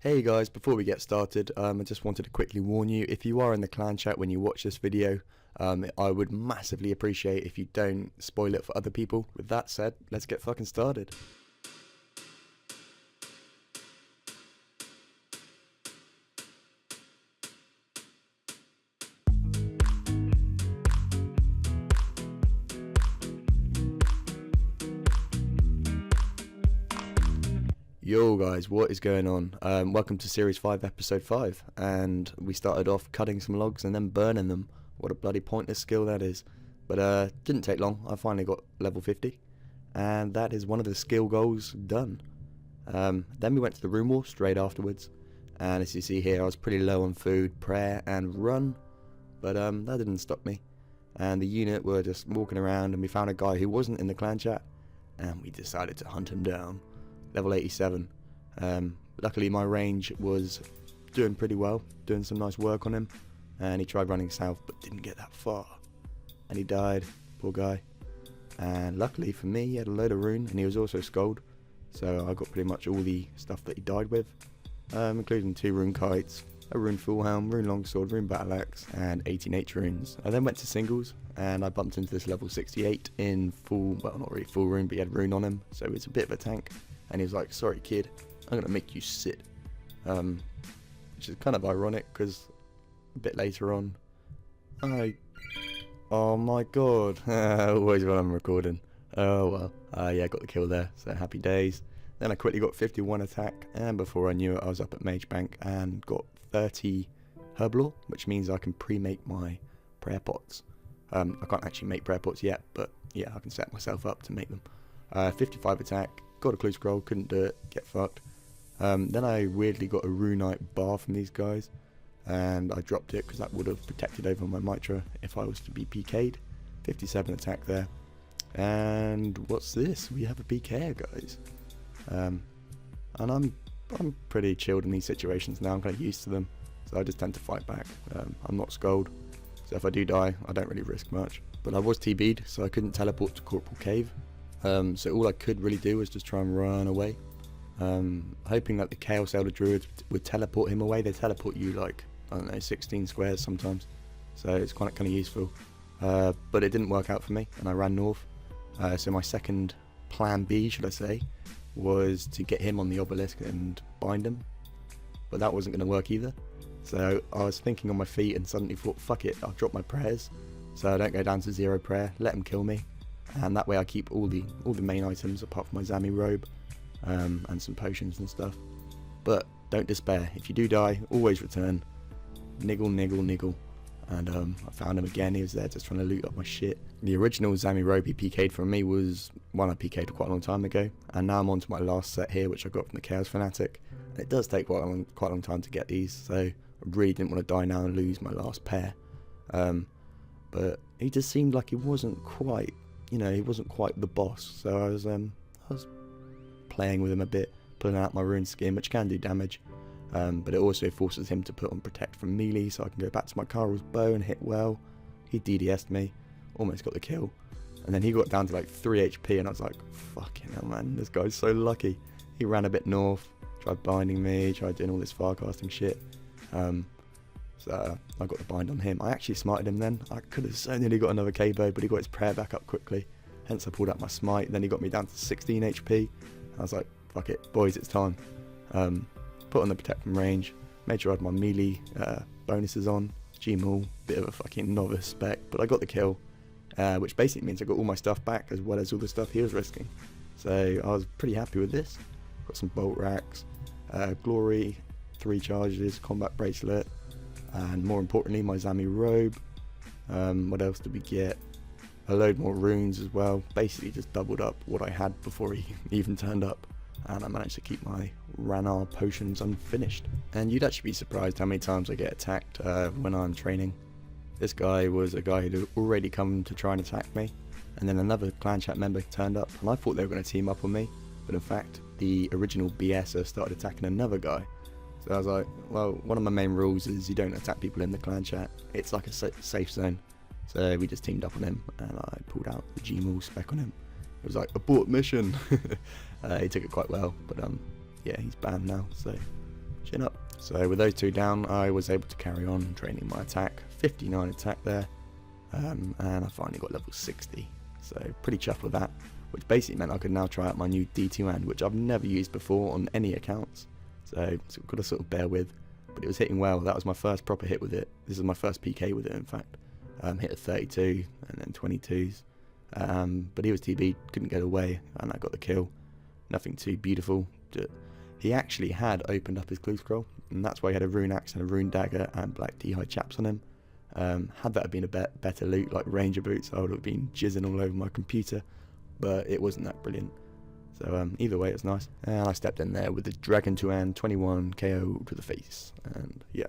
Hey guys, before we get started, I just wanted to quickly warn you, if you are in the clan chat when you watch this video, I would massively appreciate if you don't spoil it for other people. With that said, let's get fucking started. Yo guys, what is going on? Welcome to Series 5 Episode 5, and we started off cutting some logs and then burning them. What a bloody pointless skill that is. But didn't take long, I finally got level 50, and that is one of the skill goals done. Then we went to the room wall straight afterwards, and as you see here I was pretty low on food, prayer and run, but that didn't stop me. And the unit were just walking around and we found a guy who wasn't in the clan chat, and we decided to hunt him down. Level 87. Luckily my range was doing pretty well, doing some nice work on him, and he tried running south but didn't get that far, and he died, poor guy. And luckily for me, he had a load of rune and he was also skulled, so I got pretty much all the stuff that he died with, including 2 rune kites, a rune full helm, rune longsword, rune battle axe, and 18H runes. I then went to singles and I bumped into this level 68 in full, well not really full rune, but he had rune on him, so it's a bit of a tank. And he was like, "Sorry kid, I'm gonna make you sit," which is kind of ironic because a bit later on, oh my god, always when I'm recording. Oh well, yeah, got the kill there, so happy days. Then I quickly got 51 attack, and before I knew it I was up at Mage Bank and got 30 herb lore, which means I can pre-make my prayer pots. I can't actually make prayer pots yet, but yeah, I can set myself up to make them. 55 attack. Got a clue scroll, couldn't do it, get fucked. Then I weirdly got a runite bar from these guys, and I dropped it because that would have protected over my mitra if I was to be PK'd. 57 attack there. And what's this? We have a PK, guys. And I'm pretty chilled in these situations now. I'm kind of used to them, so I just tend to fight back. I'm not skulled, so if I do die, I don't really risk much. But I was TB'd, so I couldn't teleport to Corporal Cave. So all I could really do was just try and run away, hoping that the Chaos Elder Druid would teleport him away. They teleport you like, I don't know, 16 squares sometimes, so it's kind of useful. But it didn't work out for me, and I ran north. So my second plan B, should I say, was to get him on the obelisk and bind him, but that wasn't going to work either. So I was thinking on my feet and suddenly thought, fuck it, I'll drop my prayers, so I don't go down to 0 prayer, let him kill me. And that way I keep all the main items apart from my Zami robe, and some potions and stuff. But don't despair, if you do die, always return. Niggle, niggle, niggle. And I found him again. He was there just trying to loot up my shit. The original Zami robe he PK'd from me was one I PK'd quite a long time ago, and now I'm on to my last set here, which I got from the Chaos Fanatic. And it does take quite a long time to get these, so I really didn't want to die now and lose my last pair. But he just seemed like he wasn't quite, he wasn't quite the boss, so I was playing with him a bit, pulling out my rune skin, which can do damage, but it also forces him to put on protect from melee, so I can go back to my Karl's bow and hit well. He DDS'd me, almost got the kill, and then he got down to like 3 HP, and I was like, fucking hell man, this guy's so lucky. He ran a bit north, tried binding me, tried doing all this farcasting shit, so I got the bind on him. I actually smited him then. I could have so nearly got another KO, but he got his prayer back up quickly. Hence I pulled out my smite. Then he got me down to 16 HP. I was like, fuck it, boys, it's time. Put on the protect from range. Made sure I had my melee bonuses on. Gmaul, bit of a fucking novice spec, but I got the kill. Which basically means I got all my stuff back as well as all the stuff he was risking. So I was pretty happy with this. Got some bolt racks, glory, 3 charges, combat bracelet, and more importantly my Zami robe. What else did we get? A load more runes as well. Basically just doubled up what I had before he even turned up, and I managed to keep my Ranar potions unfinished. And you'd actually be surprised how many times I get attacked when I'm training. This guy was a guy who'd already come to try and attack me, and then another clan chat member turned up, and I thought they were going to team up on me, but in fact the original BSer started attacking another guy. So I was like, well, one of my main rules is you don't attack people in the clan chat. It's like a safe zone. So we just teamed up on him, and I pulled out the Gmaul spec on him. It was like, abort mission. He took it quite well, but yeah, he's banned now, so Chin up. So with those two down, I was able to carry on training my attack. 59 attack there, and I finally got level 60. So pretty chuffed with that, which basically meant I could now try out my new D2 hand, which I've never used before on any accounts. So we've got to sort of bear with, but it was hitting well. That was my first proper hit with it. This is my first PK with it, in fact. Hit a 32 and then 22s, but he was TB, couldn't get away, and I got the kill. Nothing too beautiful. He actually had opened up his clue scroll, and that's why he had a rune axe and a rune dagger and black D-high chaps on him. Had that been a better loot like ranger boots, I would have been jizzing all over my computer, but it wasn't that brilliant. So either way, it's nice. And I stepped in there with the dragon 2-hand 21 KO to the face, and yeah.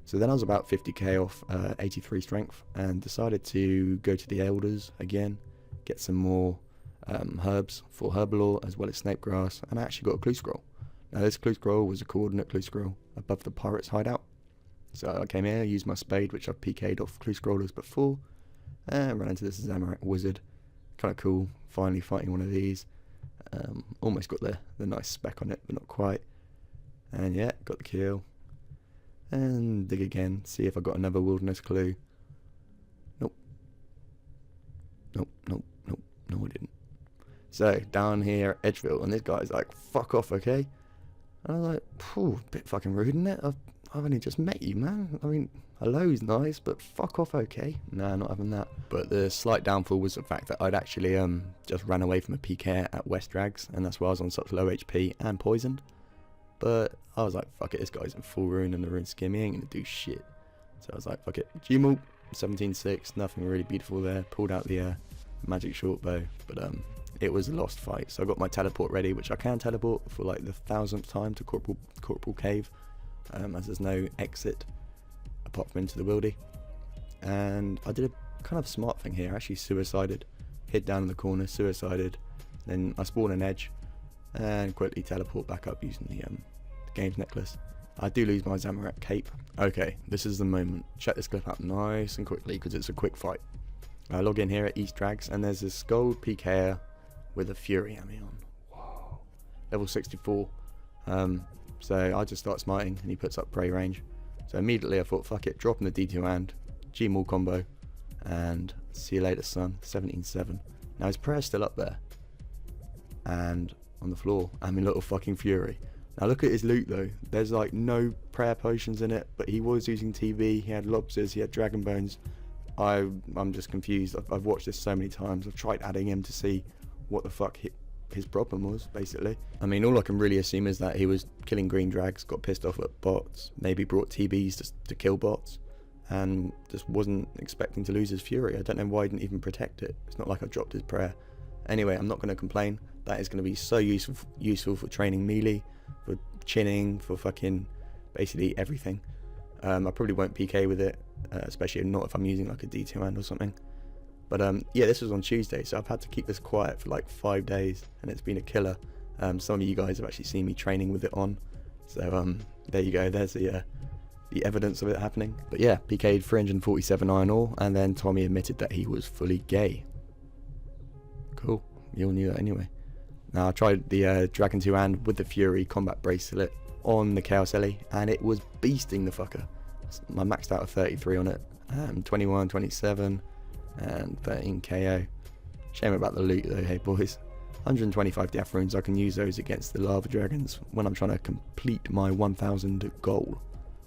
So then I was about 50k off 83 strength, and decided to go to the elders again, get some more herbs for herbalore as well as snake grass, and I actually got a clue scroll. Now this clue scroll was a coordinate clue scroll above the pirate's hideout. So I came here, used my spade, which I've PK'd off clue scrollers before, and ran into this Zamorak wizard. Kind of cool, finally fighting one of these. Almost got the nice spec on it, but not quite. And yeah, got the kill. And dig again, see if I got another wilderness clue. Nope. Nope, nope, nope, no I didn't. So down here at Edgeville, and this guy's like, fuck off, okay? And I was like, phew, bit fucking rude, isn't it? I've only just met you, man. I mean, hello's nice, but fuck off, okay? Nah, not having that. But the slight downfall was the fact that I'd actually just ran away from a PK at West Drags, and that's why I was on such low HP and poisoned. But I was like, fuck it, this guy's in full rune and the rune skim, he ain't gonna do shit. So I was like, fuck it. Gmul, 17-6, nothing really beautiful there. Pulled out the magic short bow, but it was a lost fight. So I got my teleport ready, which I can teleport for like the 1000th time to Corporal Cave, as there's no exit apart from into the wildy. And I did a kind of smart thing here. I actually suicided, hid down in the corner, suicided, then I spawned an edge and quickly teleport back up using the games necklace. I do lose my Zamorak cape. Okay, this is the moment. Check this clip out nice and quickly because it's a quick fight. I log in here at East Drags, and there's this gold PKer with a Fury Ami on. Whoa. Level 64. So I just start smiting and he puts up prey range. So immediately I thought, fuck it, dropping the D2 hand, Gmul combo, and see you later, son. 17-7. Now his prayer's still up there, and on the floor, I'm in little fucking fury. Now look at his loot though. There's like no prayer potions in it, but he was using TV. He had lobsters, he had dragon bones. I'm just confused. I've watched this so many times. I've tried adding him to see what the fuck his problem was, basically. I mean, all I can really assume is that he was killing green drags, got pissed off at bots, maybe brought TBs to kill bots, and just wasn't expecting to lose his fury. I don't know why he didn't even protect it. It's not like I dropped his prayer. Anyway, I'm not going to complain. That is going to be so useful for training melee, for chinning, for fucking basically everything. I probably won't PK with it, especially not if I'm using like a D2 hand or something. But yeah, this was on Tuesday, so I've had to keep this quiet for like 5 days, and it's been a killer. Some of you guys have actually seen me training with it on, so there you go. There's the evidence of it happening. But yeah, PK'd 347 iron ore, and then Tommy admitted that he was fully gay. Cool, you all knew that anyway. Now I tried the Dragon 2 hand with the Fury combat bracelet on the Chaos Ellie, and it was beasting the fucker. I maxed out a 33 on it, 21, 27, and 13 KO. Shame about the loot though, hey boys. 125 death runes, I can use those against the lava dragons when I'm trying to complete my 1000 goal,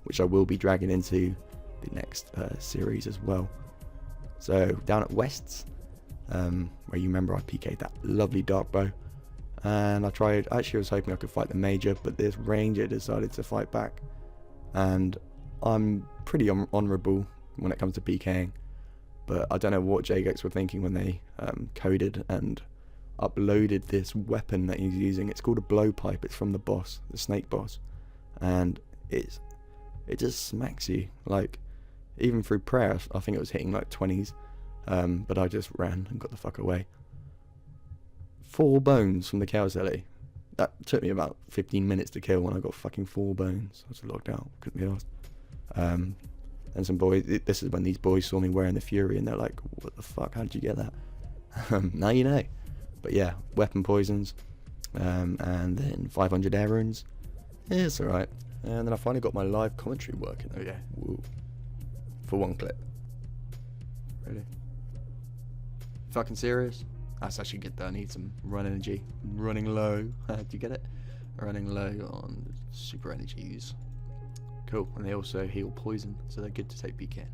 which I will be dragging into the next series as well. So down at Wests, where you remember I PK'd that lovely dark bow, and I actually was hoping I could fight the major, but this ranger decided to fight back, and I'm pretty honourable when it comes to PKing, but I don't know what Jagex were thinking when they coded and uploaded this weapon that he's using. It's called a blowpipe. It's from the boss, the snake boss, and it just smacks you. Like, even through prayer, I think it was hitting like 20s, but I just ran and got the fuck away. 4 bones from the Chaos Ellie. That took me about 15 minutes to kill when I got fucking 4 bones. I was locked out, couldn't be asked. And some boys, this is when these boys saw me wearing the Fury, and they're like, what the fuck, how did you get that? Now you know. But yeah, weapon poisons, and then 500 air runes. Yeah, it's alright. And then I finally got my live commentary working. Oh yeah, woo. For one clip. Really? Fucking serious? That's actually good though. I need some run energy. Running low. Do you get it? Running low on super energies. Cool. And they also heal poison, so they're good to take PK.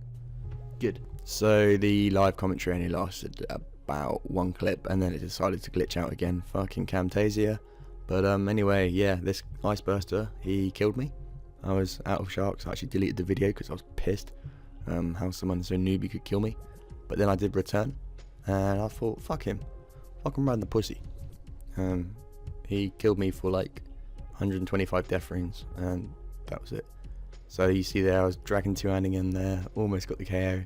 Good. So the live commentary only lasted about one clip, and then it decided to glitch out again. Fucking Camtasia. But anyway, yeah, this ice burster, he killed me. I was out of sharks. I actually deleted the video because I was pissed how someone so newbie could kill me. But then I did return, and I thought, fuck him. Fuck him round the pussy. He killed me for like 125 death runes, and that was it. So you see there, I was dragging two-handing in there, almost got the KO.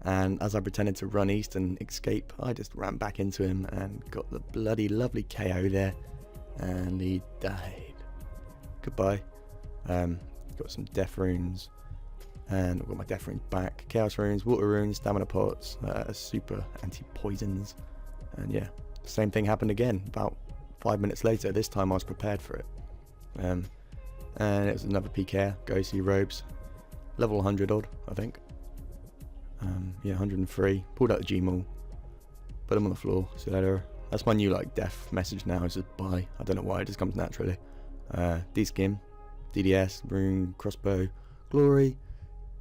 And as I pretended to run east and escape, I just ran back into him and got the bloody lovely KO there. And he died. Goodbye. Got some death runes, and I've got my death runes back. Chaos runes, water runes, stamina pots, super anti-poisons, and yeah, same thing happened again about 5 minutes later. This time I was prepared for it, and it was another PK. Ghostly robes, level 100 odd, I think. Yeah, 103. Pulled out the Gmaul, put them on the floor. See you later. That's my new like death message now. It's just bye. I don't know why, it just comes naturally. D-skim, DDS, rune, crossbow, glory.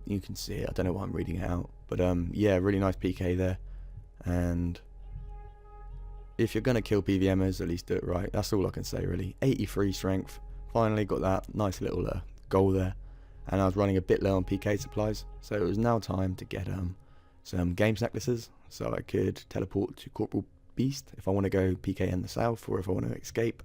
You can see it. I don't know why I'm reading it out, but yeah, really nice PK there. And if you're gonna kill PVMers, at least do it right. That's all I can say really. 83 strength. Finally got that nice little goal there. And I was running a bit low on PK supplies, so it was now time to get some games necklaces, so I could teleport to Corporal Beast if I want to go PK in the south, or if I want to escape,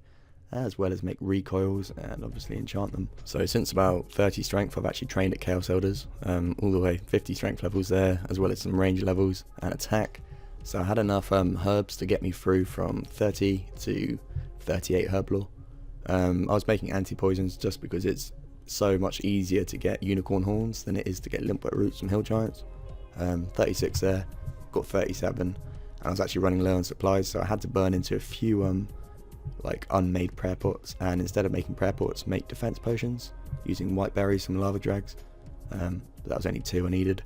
as well as make recoils and obviously enchant them. So since about 30 strength, I've actually trained at Chaos Elders, all the way 50 strength levels there, as well as some range levels and attack. So I had enough herbs to get me through from 30 to 38 herb lore. I was making anti-poisons just because it's so much easier to get unicorn horns than it is to get limpwet roots from hill giants. 36 there, got 37, and I was actually running low on supplies, so I had to burn into a few like unmade prayer pots, and instead of making prayer pots, make defense potions using white berries from lava drags. But that was only 2 I needed,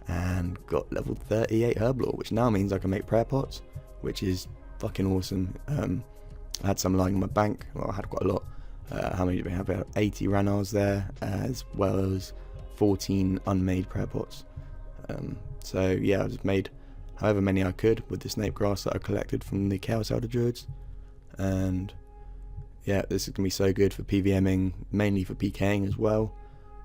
and got level 38 herb lore, which now means I can make prayer pots, which is fucking awesome. I had some lying in my bank. Well, I had quite a lot. How many do we have? 80 ranars there, as well as 14 unmade prayer pots. So yeah, I just made however many I could with the snake grass that I collected from the Chaos Elder Druids. And yeah, this is going to be so good for PVMing, mainly for PKing as well.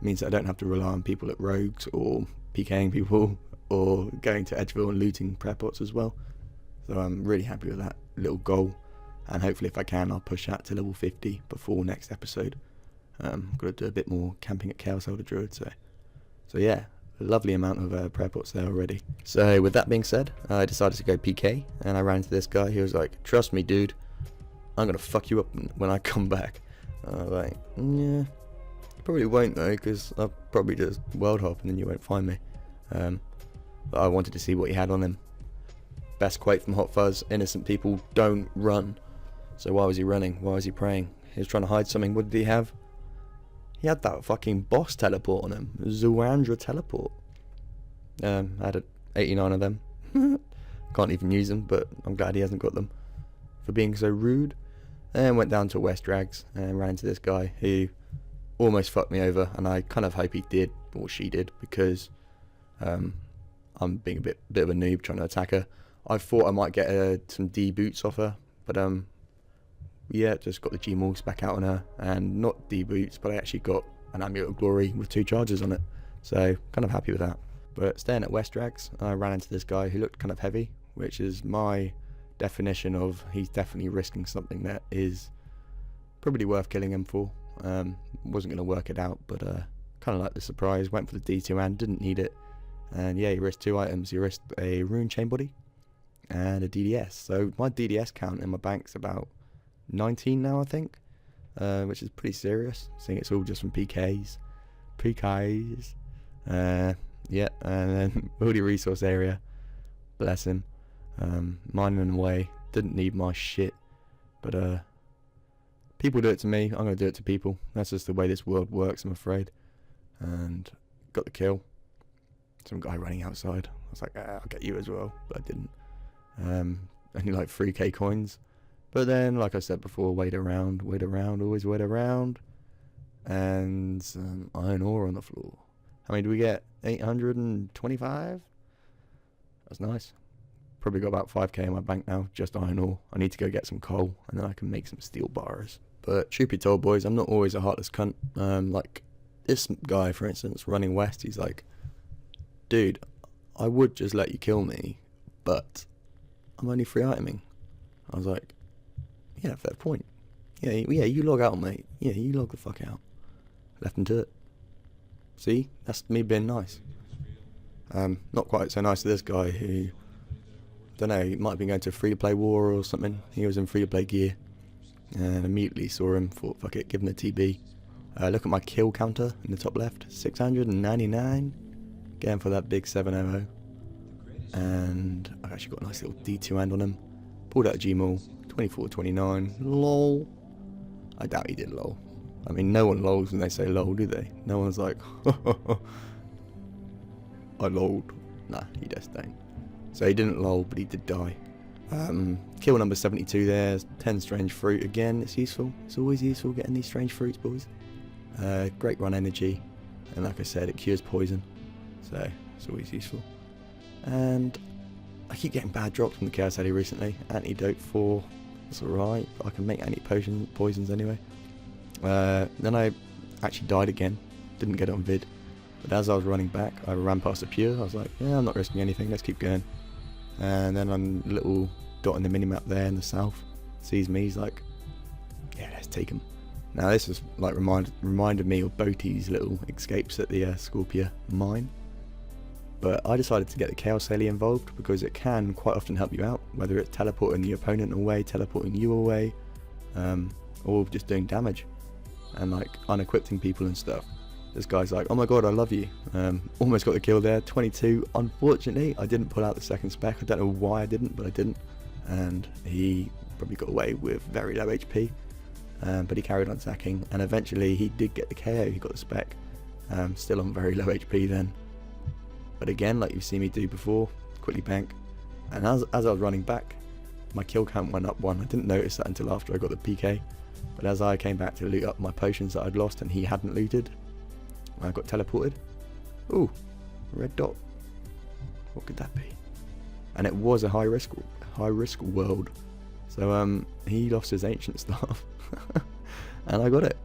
It means that I don't have to rely on people at rogues or PKing people, or going to Edgeville and looting prayer pots as well. So I'm really happy with that little goal. And hopefully if I can, I'll push that to level 50 before next episode. Got to do a bit more camping at Chaos Elder Druid, so yeah, a lovely amount of prayer pots there already. So with that being said, I decided to go PK, and I ran into this guy. He was like, trust me dude, I'm going to fuck you up when I come back. I was like, yeah, probably won't though, because I'll probably just world hop and then you won't find me. But I wanted to see what he had on him. Best quote from Hot Fuzz: innocent people don't run. So why was he running? Why was he praying? He was trying to hide something. What did he have? He had that fucking boss teleport on him. Zuandra teleport. I had 89 of them. Can't even use them, but I'm glad he hasn't got them for being so rude. And went down to West Drags and ran into this guy who almost fucked me over, and I kind of hope he did, or she did, because I'm being a bit of a noob trying to attack her. I thought I might get some D boots off her, but yeah, just got the Gmauls back out on her, and not D boots, but I actually got an Amulet of Glory with 2 charges on it, so kind of happy with that. But staying at West Drags, I ran into this guy who looked kind of heavy, which is my definition of he's definitely risking something that is probably worth killing him for. Wasn't going to work it out, but kind of like the surprise. Went for the D2 and didn't need it, and yeah, he risked 2 items. He risked a rune chain body and a DDS. So my DDS count in my bank's about 19 now, I think, which is pretty serious, seeing it's all just from PKs. Yeah, and then Wildy resource area, bless him, mining away, didn't need my shit, but People do it to me, I'm going to do it to people. That's just the way this world works, I'm afraid. And got the kill. Some guy running outside. I was like, I'll get you as well, but I didn't. Only like 3k coins. But then, like I said before, wait around, always wait around. And some iron ore on the floor. How many do we get? 825? That's nice. Probably got about 5k in my bank now, just iron ore. I need to go get some coal, and then I can make some steel bars. But truth be told, boys, I'm not always a heartless cunt. Like, this guy, for instance, running west, he's like, dude, I would just let you kill me, but I'm only free iteming. I was like, yeah, fair point. Yeah, you log out, mate. Yeah, you log the fuck out. Left him to it. See, that's me being nice. Not quite so nice to this guy who, don't know, he might have been going to a free-to-play war or something. He was in free-to-play gear, and immediately saw him, thought, fuck it, give him a TB. Look at my kill counter in the top left, 699. Getting for that big 700. And I actually got a nice little D2 hand on him. Pulled out a Gmaul, 24-29. Lol. I doubt he did lol. I mean, no one lols when they say lol, do they? No one's like, I lolled. Nah, he just don't. So he didn't lol, but he did die. Kill number 72 there, 10 strange fruit. Again, it's useful. It's always useful getting these strange fruits, boys. Great run energy. And like I said, it cures poison. So it's always useful. And I keep getting bad drops from the Chaos Alley recently. Antidote 4, that's alright, but I can make poisons anyway. Then I actually died again, didn't get it on vid. But as I was running back, I ran past a pure. I was like, yeah, I'm not risking anything, let's keep going. And then on a little dot on the minimap there in the south, sees me, he's like, yeah, let's take him. Now this is like reminded me of Boaty's little escapes at the Scorpia mine. But I decided to get the Chaos Alley involved because it can quite often help you out, whether it's teleporting the opponent away, teleporting you away, or just doing damage and like unequipping people and stuff. This guy's like, oh my god, I love you. Almost got the kill there, 22. Unfortunately, I didn't pull out the second spec. I don't know why I didn't, but I didn't. And he probably got away with very low HP. But he carried on attacking, and eventually he did get the KO. He got the spec. Still on very low HP then. But again, like you've seen me do before, quickly bank. And as I was running back, my kill count went up 1. I didn't notice that until after I got the PK. But as I came back to loot up my potions that I'd lost and he hadn't looted, I got teleported. Ooh, red dot. What could that be? And it was a high risk world. So he lost his ancient staff. And I got it.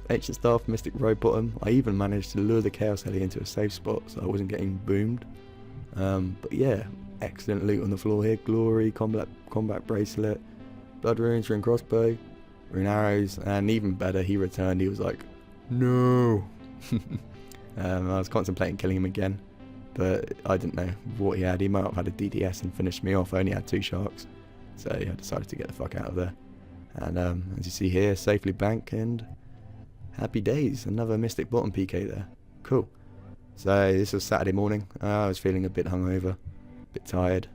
Ancient staff, mystic road bottom. I even managed to lure the Chaos Alley into a safe spot so I wasn't getting boomed. But yeah, excellent loot on the floor here. Glory, combat bracelet, blood runes, rune crossbow, rune arrows, and even better, he returned. He was like, no. I was contemplating killing him again, but I didn't know what he had. He might have had a DDS and finished me off. I only had 2 sharks, so yeah, I decided to get the fuck out of there. And as you see here, safely bank and happy days. Another Mystic Bottom PK there. Cool. So this was Saturday morning. I was feeling a bit hungover, a bit tired,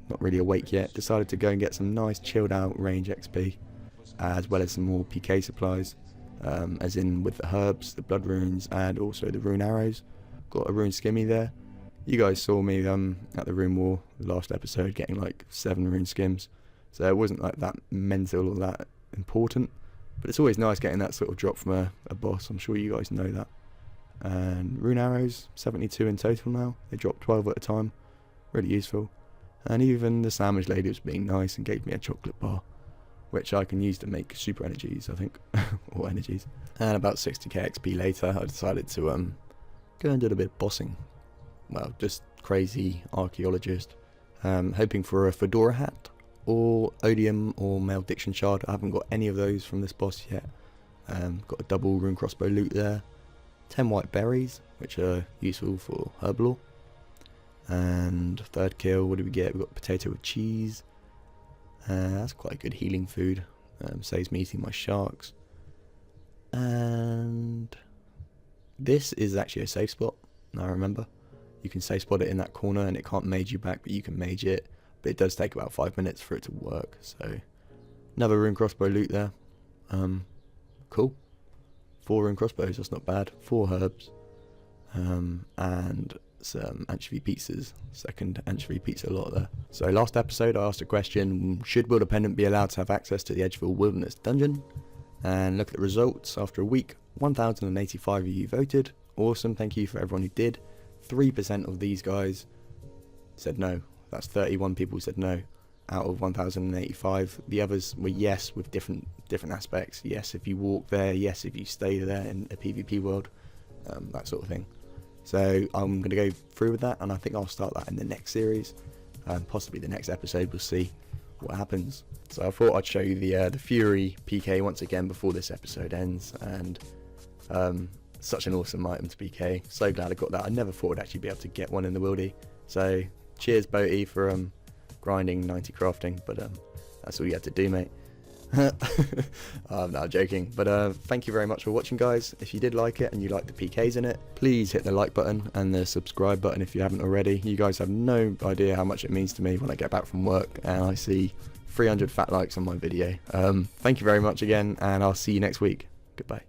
not really awake yet. Decided to go and get some nice chilled out range XP, as well as some more PK supplies, as in with the herbs, the blood runes, and also the rune arrows. Got a rune skimmy there. You guys saw me at the rune war last episode getting like 7 rune skims. So it wasn't like that mental or that important, but it's always nice getting that sort of drop from a boss. I'm sure you guys know that. And rune arrows, 72 in total now. They drop 12 at a time. Really useful. And even the sandwich lady was being nice and gave me a chocolate bar, which I can use to make super energies, I think, or energies. And about 60k XP later, I decided to go and do a bit of bossing. Well, just crazy archaeologist, hoping for a fedora hat, or odium or malediction shard. I haven't got any of those from this boss yet. Got a double rune crossbow loot there, 10 white berries, which are useful for herb lore. And third kill, what do we get? We've got potato with cheese. That's quite a good healing food. Saves me eating my sharks. And this is actually a safe spot. I remember. You can safe spot it in that corner and it can't mage you back, but you can mage it. But it does take about 5 minutes for it to work. So another rune crossbow loot there. Cool. 4 rune crossbows, that's not bad. 4 herbs. And some anchovy pizzas. Second anchovy pizza lot there. So last episode I asked a question, should Wildependant be allowed to have access to the Edgeville Wilderness Dungeon? And look at the results. After a week, 1,085 of you voted. Awesome, thank you for everyone who did. 3% of these guys said no. That's 31 people said no out of 1,085. The others were yes, with different aspects. Yes if you walk there, yes if you stay there in a PvP world, that sort of thing. So I'm going to go through with that, and I think I'll start that in the next series, possibly the next episode. We'll see what happens. So I thought I'd show you the Fury PK once again before this episode ends, and such an awesome item to PK. So glad I got that. I never thought I'd actually be able to get one in the wildy. So cheers Boaty for grinding 90 crafting, but that's all you had to do, mate. I'm not joking, but thank you very much for watching, guys. If you did like it and you like the PKs in it, please hit the like button and the subscribe button if you haven't already. You guys have no idea how much it means to me when I get back from work and I see 300 fat likes on my video. Thank you very much again, and I'll see you next week. Goodbye.